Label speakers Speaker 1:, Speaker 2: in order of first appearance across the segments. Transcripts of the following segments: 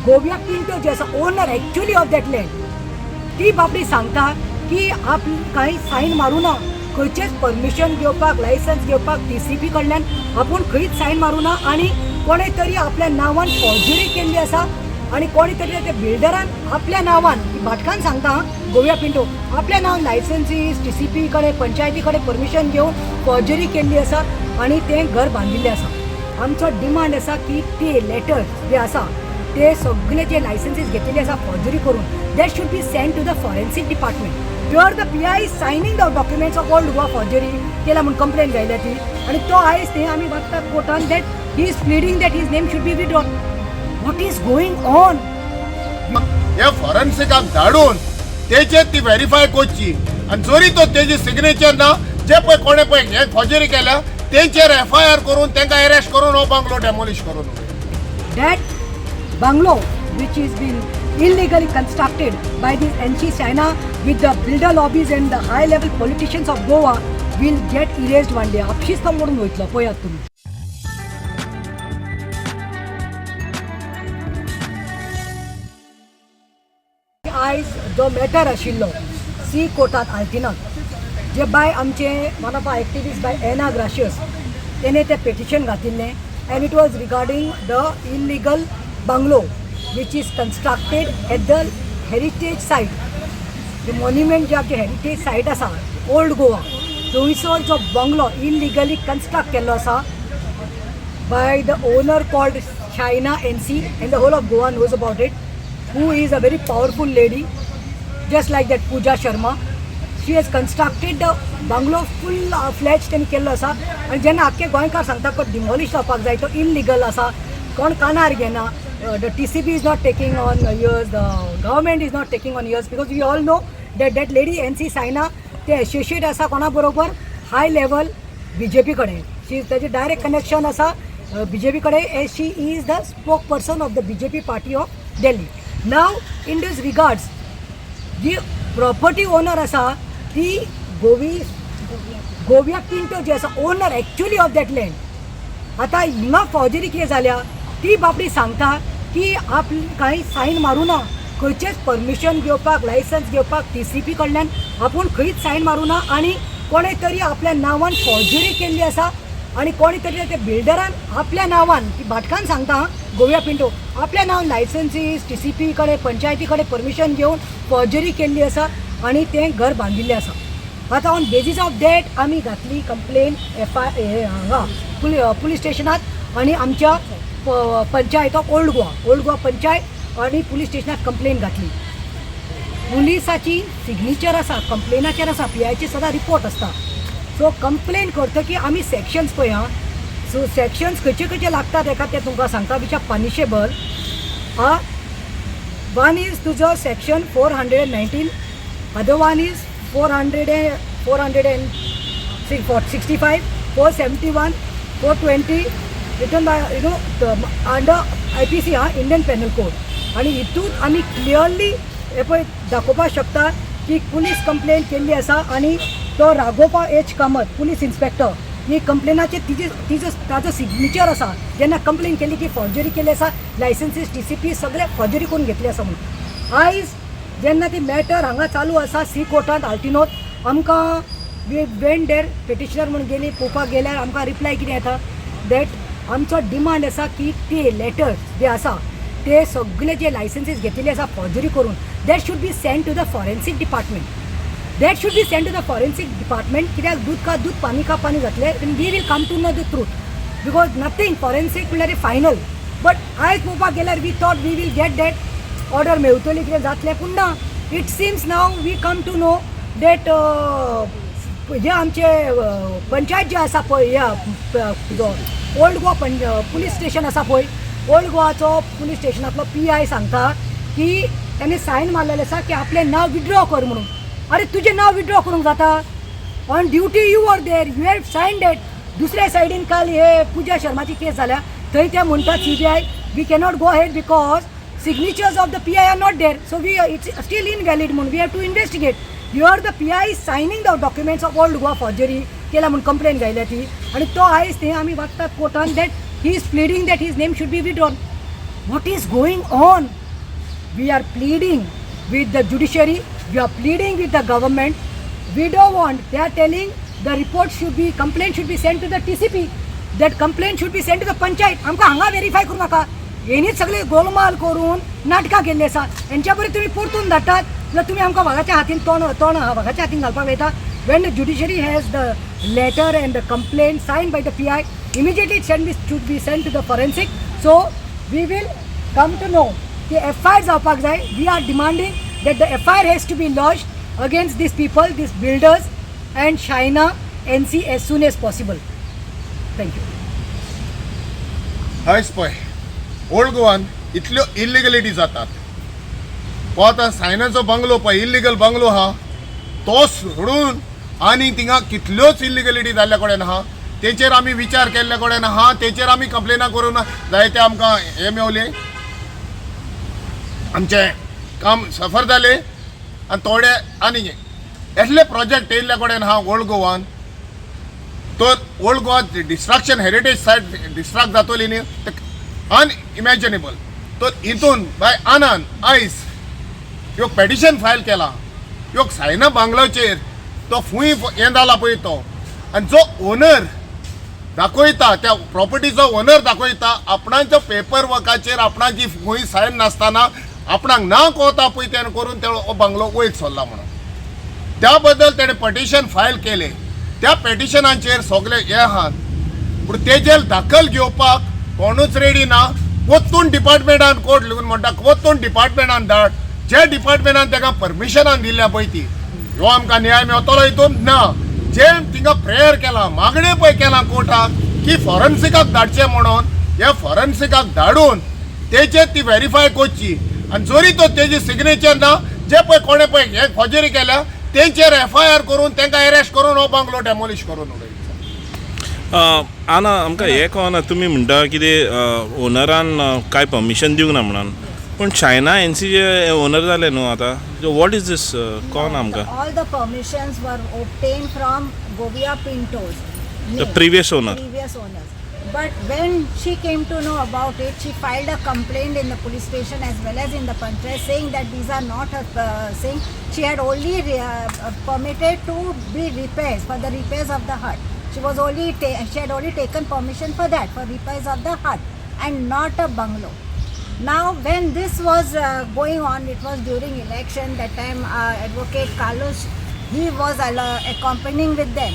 Speaker 1: गोविया पिंटो जे आसा owner actually of that land ती बाबडी सांगता की आप काही सायन मारूना, खंयचेच परमिशन घेवपाक लायसन्स घेवपाक TCP कडल्यान आपूण खंयच सायन मारूना आणि कोणे तरी आपल्या नांवान फॉर्जरी केल्ली आसा आणि कोणी तरी त्या बिल्डरान आपल्या नांवान भाटकान सांगता गोविया पिंटो आपल्या नांवान लायसन्सीस TCP कडे पंचायती कडे परमिशन घेवन फॉर्जरी केल्ली आसा आणि तें घर बांदिल्लें आसा। आमचो डिमांड आसा की ते लेटर्स जे आसा ते सगळे जे लायसन्सीस घेतिल्ले आसा फॉर्जरी करून that should be send to the forensic department where the PI is signing the documents of old Goa forgery केला म्हणून कंप्लेंट घायल्या ती आणि तो आयज ते आमी वागतात कोर्टान that he is pleading that his name should be withdrawn. What is going on?
Speaker 2: हे फॉरेन्सिकाक धाडून तेचे ती व्हेरीफाय करची आणि जरी तो तेजी सिग्नेचर ना जे पळय कोणे पळय हे फॉर्जरी केल्या तेंचेर FIR करून तेंकां अरेस्ट करून हो बांगलो डेमोलिश करून
Speaker 1: that बांगलो which is been illegally constructed by this NC China with the builder lobbies and the high level politicians of Goa will get erased one day. आपशीच तो मोडून वयतलो पळयात तुमी। आयज जो मॅटर आशिल्लो सी कोर्टात आल्तिनात जे बाय आमचे वन ऑफ एक्टिविस्ट बाय एना ग्राशियस तेणे ते petition घातिल्लें and it was regarding the illegal bungalow which is constructed at the heritage site, the monument जे आमचे heritage site आसा ओल्ड गोवा थंयसर जो बंगलो illegally construct केल्लो आसा by the owner called China NC and the whole of Goa knows about it, who is a very powerful lady just like that Pooja Sharma. She has constructed the bungalow full fledged and केल्लो आसा आणि जेन्ना आख्खे गोंयकार सांगता को demolish जावपाक जाय तो इल्लीगल आसा कोण कानार घेना. The TCP is not taking on years, the government is not taking on years because we all know that that lady NC Saina ते associate आसा कोणा बरोबर high level BJP कडे. She is त्याचे direct connection आसा BJP कडे as she is the spokesperson of the BJP party of Delhi. Now in this regards the property owner आसा ती गोविया पिंटो जे आसा owner actually of that land आता हिंगा फॉर्जरी कितें जाल्या ती बाबडी सांगता की आप काही सायन मारूना, खंयचेच परमिशन घेवपाक लायसन्स घेवपाक TCP कडल्यान आपूण खंयच सायन मारूना आणि कोणे तरी आपल्या नांवान फॉर्जरी केल्ली आसा आणि कोणी तरी त्या बिल्डरान आपल्या नांवान ती भाटकान सांगता गोविया पिंटो आपल्या नांवान लायसन्सीस TCP कडे पंचायती कडे परमिशन घेवन फॉर्जरी केल्ली आसा आणि तें घर बांदिल्लें आसा. आता ऑन बेजीस ऑफ दॅट आमी घातली कंप्लेन हांगा पुलीस स्टेशनात आणि आमच्या पंचायत ऑफ ओल्ड गोवा पंचायत आणि पुलीस स्टेशनात कंप्लेन घातली. पुलिसाची सिग्नेचर आसा कंप्लेनाचेर आसा PIचे सदां रिपोर्ट आसता. सो कंप्लेन करता की आमी सेक्शन्स पळय हां सो सेक्शन्स खंयचे खंयचे लागतात एका ते तुमकां सांगता which are punishable. One is तुजो section 419, other one is 465, 471, 420 written by under IPC Indian Penal Code. आणि हितून आमी क्लियरली हे पळय दाखोवपाक शकता की पुलीस कंप्लेन केल्ली आसा आणि तो राघोपाल H कामत पुलीस इन्स्पेक्टर ही कंप्लेनाचेर ताजो सिग्नेचर आसा जेन्ना कंप्लेन केली की फॉर्जरी केली आसा लायसन्सीस TCP सगळे फॉर्जरी करून घेतली आसा म्हणून. आयज जेन्ना ती मॅटर हांगा चालू आसा सी कोर्टांत आल्तिनोत आमकां वी वेंट देर पेटिशनर म्हणून गेली पळोवपाक गेल्यार आमकां रिप्लाय कितें येता दॅट आमचो डिमांड आसा की ते लेटर्स जे आसा ते सगळे जे लायसन्सीस घेतिल्ले आसा फॉर्जरी करून that should be send to the forensic department. That should be send to the forensic department कित्याक दूध का दूध पानी का पानी जातलें we will come to know the truth because nothing forensic म्हणल्यार फायनल. बट आयज पळोवपाक गेल्यार we thought we will get that order मेळटली कितें जातलें पूण ना. It seems now we come to know that जे आमचे पंचायत जे आसा पळय ह्या ओल्ड गोवा पुलीस स्टेशन आसा पळय ओल्ड गोवाचो पुलीस स्टेशनांतलो PI सांगता की ताणें सायन मारलेलें आसा की आपलें नांव विड्रॉ कर म्हणून. अरे तुजें नांव विड्रॉ करूंक जाता on duty you are there you have sign that. दुसऱ्या सायडीन काल हे पूजा शर्माची केस जाल्या थंय ते म्हणटात CBI we cannot go head because signatures of the PI are not there, so it's still invalid म्हणून we have to investigate. Here the PI is signing the documents of old Goa forgery केला म्हणून complain घायल्या ती आणि तो आयज ते आमी वागतात कोर्टान that he is pleading that his name should be withdrawn. what is going on? We are pleading with the judiciary, we are pleading with the government. We don't want, they are telling the report should be, complaint should be sent to the TCP. That complaint should be sent to the panchayat. आमकां हांगा verify करूं नाका. हेणीच सगळे गोलमाल करून नाटकां केल्ली आसा. हेंच्या बरें तुमी परतून धाडटात जाल्यार तुमी आमकां वागाच्या हातीन तोंड वागाच्या हातीन घालपाक वयता. When the judiciary has the letter and the complaint signed by the PI, immediately it should be sent to the forensic. So we will come to know the FIR जावपाक जाय. We are demanding that the FIR has to be lodged against these people, these builders and China NC as soon as possible. Thank you.
Speaker 2: हयच पळय old गोवान इतल्यो illegality जातात. हो आतां सायनाचो bungalow पळय illegal bungalow आहा तो सोडून आनी थिंगा कितल्योच इलिगलिटी जाल्ल्या कडेन आहा. तेचेर आमी विचार केल्ल्या कडेन आहा. तेचेर आमी कंप्लेनां करून जायते आमकां हे मेवले, आमचें काम सफर जालें आनी थोडे आनी येसले प्रोजेक्ट येयल्ल्या कडेन आहा ओल्ड गोवान. तो ओल्ड गोवा डिस्ट्रक्शन हेरिटेज सायट डिस्ट्रक्ट जातली न्ही अनइमॅजिनेबल. तो हितून बाय आनंद आयज ह्यो पेटिशन फायल केला ह्यो सायना बांगलोचेर. तो फूंय हें जाला पळय तो, आनी जो ओनर दाखयता त्या प्रॉपर्टीचो ओनर दाखयता आपणाच्या पेपर वर्काचेर आपणाची फूंय सायन नासतना आपणाक ना कोता पळय तेणें करून तो बंगलो वयर सरला म्हणून. त्या बद्दल तेणें पटिशन फायल केलें. त्या पेटिशनाचेर सगळे हे आहात पूण तेजेर दखल घेवपाक कोणूच रेडी ना. कोत्तून डिपार्टमेंटान कोर्ट लिहून म्हणटा कोत्तून डिपार्टमेंटान धाड. जे डिपार्टमेंटान ताका परमिशनान दिल्या पळय ती ह्यो आमकां न्याय मेवतलो हितून ना. जे थिंगा प्रेयर केला मागणी पळय केला कोर्टाक की फॉरेन्सिकाक धाडचें म्हणून, हे फॉरेन्सिकाक धाडून तेचेर ती व्हेरीफाय करची. आनी जरी तो तेजी सिग्नेचर ना जे पळय कोणें पळय हे फॉर्जरी केल्या तेंचेर FIR करून तांकां अरेस्ट करून हो बंगलो डेमोलिश करून उडयता.
Speaker 3: आना आमकां हें कळना तुमी म्हणटा कितें ओनरान कांय परमिशन दिवंक ना म्हणून, पूण चायना NC जे ओनर जाले न्हू आतां, वॉट इज दीस कळना आमकां.
Speaker 4: All the permissions were obtained from Govia Pinto's
Speaker 3: The previous owner.
Speaker 4: Previous owners. But when she came to know about it, she filed a complaint in the police station as well as in the panchayat saying that these are not her saying. She had only permitted to be repairs for the repairs of the hut. She had only taken permission for that, for repairs of the hut and not a bungalow. Now when this was going on, it was during election. That time Advocate Carlos, he was accompanying with them.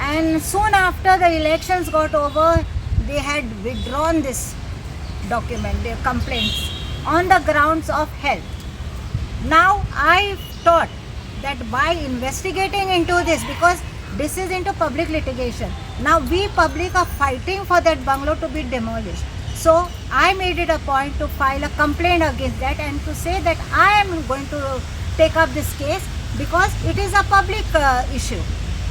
Speaker 4: And soon after the elections got over, they had withdrawn this document, their complaints, on the grounds of health. Now I thought that by investigating into this, because this is into public litigation, now we public are fighting for that bungalow to be demolished. So I made it a point to file a complaint against that and to say that I am going to take up this case because it is a public issue.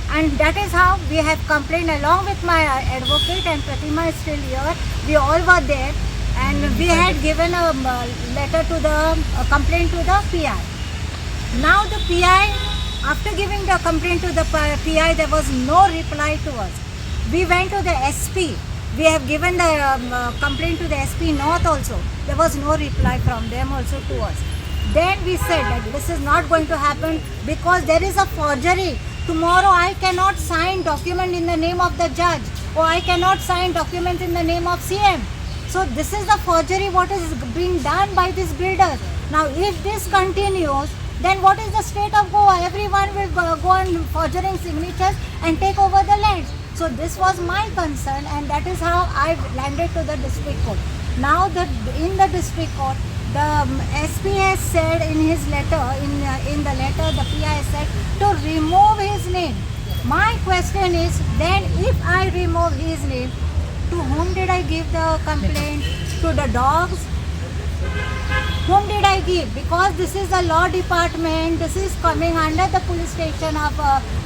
Speaker 4: And that is how we have complained along with my advocate, and Pratima is still here. We all were there and we had given a letter to the complaint to the PI. Now the PI, after giving the complaint to the PI, there was no reply to us. We went to the SP. We have given the complaint to the SP North also. There was no reply from them also to us. Then we said that this is not going to happen because there is a forgery. Tomorrow I cannot sign document in the name of the judge, or I cannot sign documents in the name of CM. So this is the forgery what is being done by these builders. Now if this continues, then what is the state of Goa? Everyone will go on forging signatures and take over the lands. So this was my concern, and that is how I landed to the district court. Now in the district court, the SP has said in his letter, in the letter the PI said to remove his name. My question is, then if I remove his name, to whom did I give the complaint? To the dogs? Whom did I give? Because this is the law department, this is coming under the police station of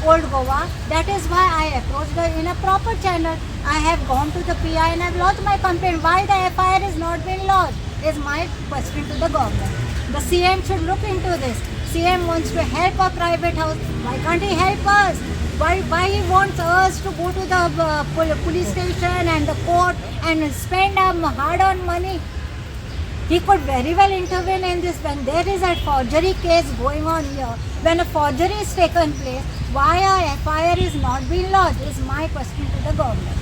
Speaker 4: Old Goa. That is why I approached in a proper channel. I have gone to the PI and I have lodged my complaint. Why the FIR is not been lodged is my question to the government. The CM should look into this. CM wants to help a private house. Why can't he help us? Why he wants us to go to the police station and the court and spend hard-earned money? He could very well intervene in this when there is a forgery case going on here. When a forgery is taken place, why a FIR is not being lodged is my question to the government.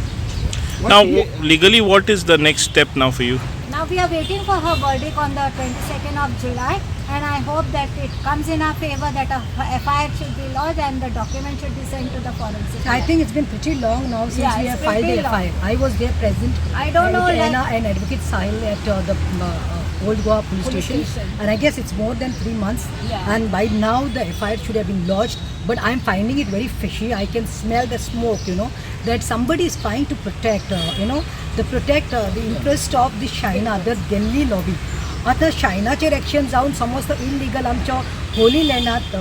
Speaker 3: Now, legally, what is the next step now for you?
Speaker 4: Now we are waiting for her verdict on the 22nd of July, and I hope that it comes in our favor that a FIR should be lodged and the document should be sent to the forensic.
Speaker 1: I think it's been pretty long now since
Speaker 4: Yeah,
Speaker 1: we
Speaker 4: it's
Speaker 1: have filed
Speaker 4: pretty
Speaker 1: the
Speaker 4: long.
Speaker 1: FIR. I was there present.
Speaker 4: I don't know,
Speaker 1: with
Speaker 4: like-
Speaker 1: Anna and Advocate Sahil at the Old Goa police station. And I guess it's more than 3 months.
Speaker 4: Yeah.
Speaker 1: And by now the FIR should have been lodged. But I'm finding it very fishy. I can smell the smoke, that somebody is trying to protect, the interest of the China, the Delhi lobby. आता चायनाचेर action जावन समज तो illegal आमच्या Holy लँडात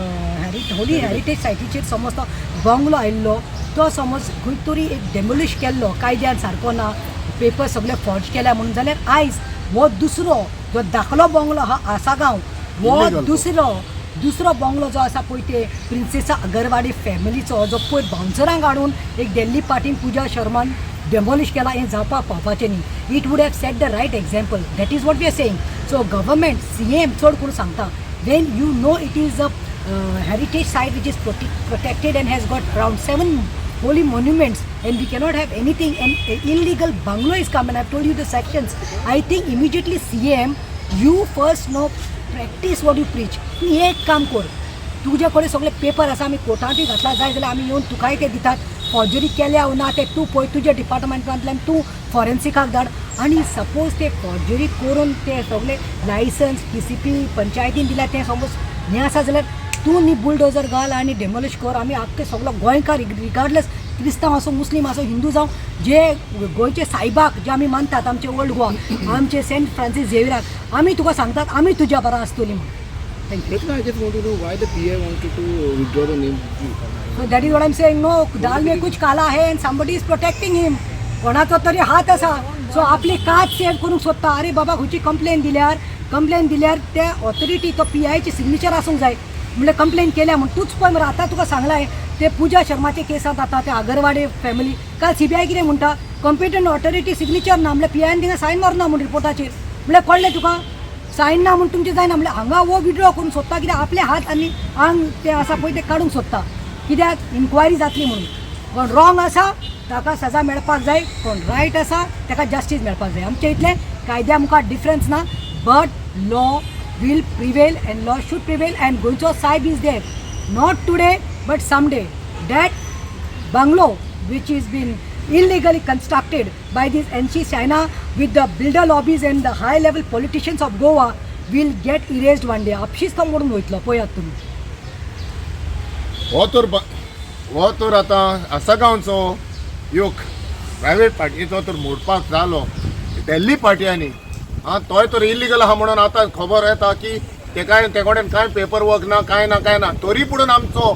Speaker 1: Holy heritage सायटीचेर समज तो bungalow आयिल्लो तो समज खंय तरी एक डेमोलिश केल्लो कायद्यान सारको ना पेपर सगळे फॉर्ज केल्या म्हणून जाल्यार आयज हो दुसरो जो धाकलो बंगलो आहा आसागांव हो
Speaker 2: Illegal तो.
Speaker 1: दुसरो बंगलो जो आसा पळय ते प्रिन्सेसा अगरवाडी फॅमिलीचो जो पळय बाउन्सरांक हाडून एक दिल्ली पार्टीन पूजा शर्मान डेमोलिश केला हें जावपाक पावपाचें न्ही it would have set the right example that is what we are saying so government CM चड करून सांगता when you know it is a heritage site which is protected and has got around 7 holy monuments and we cannot have anything and an illegal bungalow is come and I've told you the sections. I think immediately CM you first know practice what you preach. तूं एक काम कर तुजे कडेन सगळे paper आसा आमी कोर्टांतूय घातला जाय जाल्यार आमी येवन तुकाय ते दितात फॉर्जरी केल्या ना ते तूं पळय तुज्या डिपार्टमेंटांतल्यान तूं फॉरेन्सिकाक धाड आनी सपोज ते फॉर्जरी करून ते सगळे लायसन्स PCP पंचायतीन दिल्या तें समज हें आसा जाल्यार तूं न्ही बुलडोजर घाल आनी डेमोलिश कर आमी आख्खे सगळो गोंयकार रिगार्डलेस क्रिस्तांव आसूं मुस्लीम आसूं हिंदू जावं जे गोंयचे सायबाक जे आमी मानतात आमचे ओल्ड गोवा आमचे सेंट फ्रांसीस झेवियराक आमी तुका सांगतात आमी तुज्या बरा आसतलीं म्हणून
Speaker 5: Ratna, I just want to know why the PI wanted to withdraw the name.
Speaker 1: So that is what I'm saying. No, दाल में कुछ काला है and somebody is protecting him. कोणाचो तरी हात आसा सो आपली कात सेव करूंक सोदता अरे बाबा खंयची कंप्लेन दिल्यार त्या ऑथॉरिटी तो PIची सिग्नेचर आसूंक जाय म्हणल्यार कंप्लेन केल्या म्हण तूच पळय मरे आतां तुका सांगलां ते पूजा शर्माचे केसांत आतां ते अगरवाडे फॅमिली काल CBI कितें म्हणटा कॉम्पिटंट ऑथॉरिटी सिग्नेचर ना म्हणल्यार PIन थिंगा सायन मारना म्हण रिपोर्टाचेर म्हणल्यार कळ्ळें तुका सायन ना म्हणून तुमचें जायना म्हणल्यार हांगा वो विड्रॉ करून सोदता कित्याक आपले हात आनी आंग ते आसा पळय ते काडूंक सोदता कित्याक इन्क्वायरी जातली म्हणून कोण रॉंग आसा ताका सजा मेळपाक जाय कोण रायट आसा ताका जस्टीस मेळपाक जाय आमचे इतलें कायद्या मुखार डिफरन्स ना but law will prevail and law should prevail and Goicho Sahib is there not today but someday that bungalow which is been illegally constructed by this NC China with the builder lobbies and the high level politicians of Goa will get erased one day आपशीच तो मोडून वयतलो पळयात तुमी
Speaker 2: हो तर आतां आसागांवचो योग private पार्टीचो तर मोडपाक जालो दिल्ली पार्टयांनी तोय तर इलिगल आहा म्हणून आतां खबर येता की ते कडेन कांय पेपर वर्क ना कांय ना तरी पुडून आमचो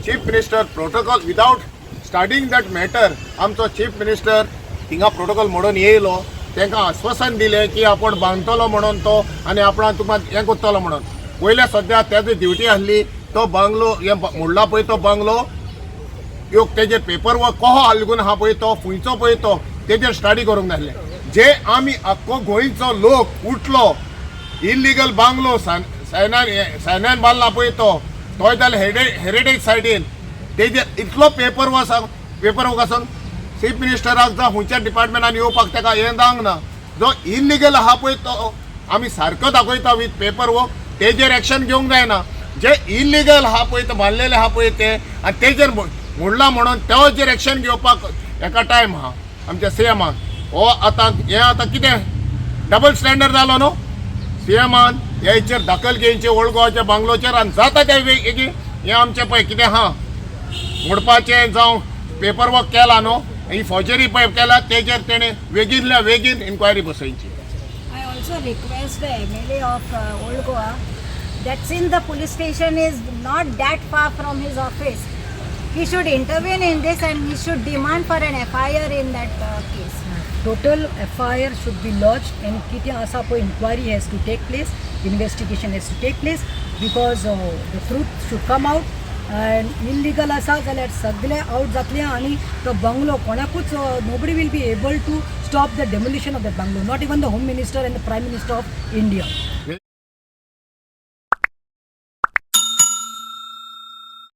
Speaker 2: chief minister protocol without starting that matter आमचो चीफ मिनिस्टर थिंगा प्रोटोकॉल मोडून येयलो तांकां आश्वासन दिलें की आपण बांदतलो म्हणून तो आनी आपण तुमकां हें करतलो म्हणून पयल्या सद्या तेजी ड्युटी आसली तो बंगलो हें मोडला पळय तो बंगलो योग तेजेर पेपर वर्क कहो आलगून आहा पळय तो फुंयचो पळय तो तेजेर स्टडी करूंक नासलें जे आमी आख्खो गोंयचो लोक उठलो इल्लिगल बांगलो सायनान बांदला पळय तोय जाल्यार हेरिटेज सायटीन तेजेर इतलो पेपर वर्क आसून चीफ मिनिस्टराक जावं खंयच्या डिपार्टमेंटान येवपाक ताका हें जावंक ना जो इल्लिगल आहा पळय तो आमी सारको दाखयता वीथ पेपर वर्क तेजेर एक्शन घेवंक जायना जे इल्लिगल आहा पळय ते बांदलेले आहा पळय ते आनी तेजेर मोडला म्हणून तेजेर एक्शन घेवपाक एका टायम आहा आमच्या CMान हो आतां कितें डबल स्टँडर्ड जालो न्हू CMान हेचेर दखल घेवचे ओल्ड गोवाच्या बांगलोचेर आनी जाता ते हें आमचें पळय कितें आहा मोडपाचें जावं पेपर वर्क केला न्हू ही फॉर्जरी पळय केला तेजेर तेणें बेगीनल्या बेगीन inquiry बसयची
Speaker 4: I also request the MLA of Old Goa that since the police station is not that far from his office, he should intervene in this and he should demand for an FIR in that case.
Speaker 1: Total FIR should be lodged and कितें आसा पळय inquiry has to take place, investigation has to take place because the truth should come out illegal आसा जाल्यार सगळे out जातले आनी तो bungalow कोणाकूच nobody will be able to stop the demolition of that bungalow, not even the home minister and the prime minister of India.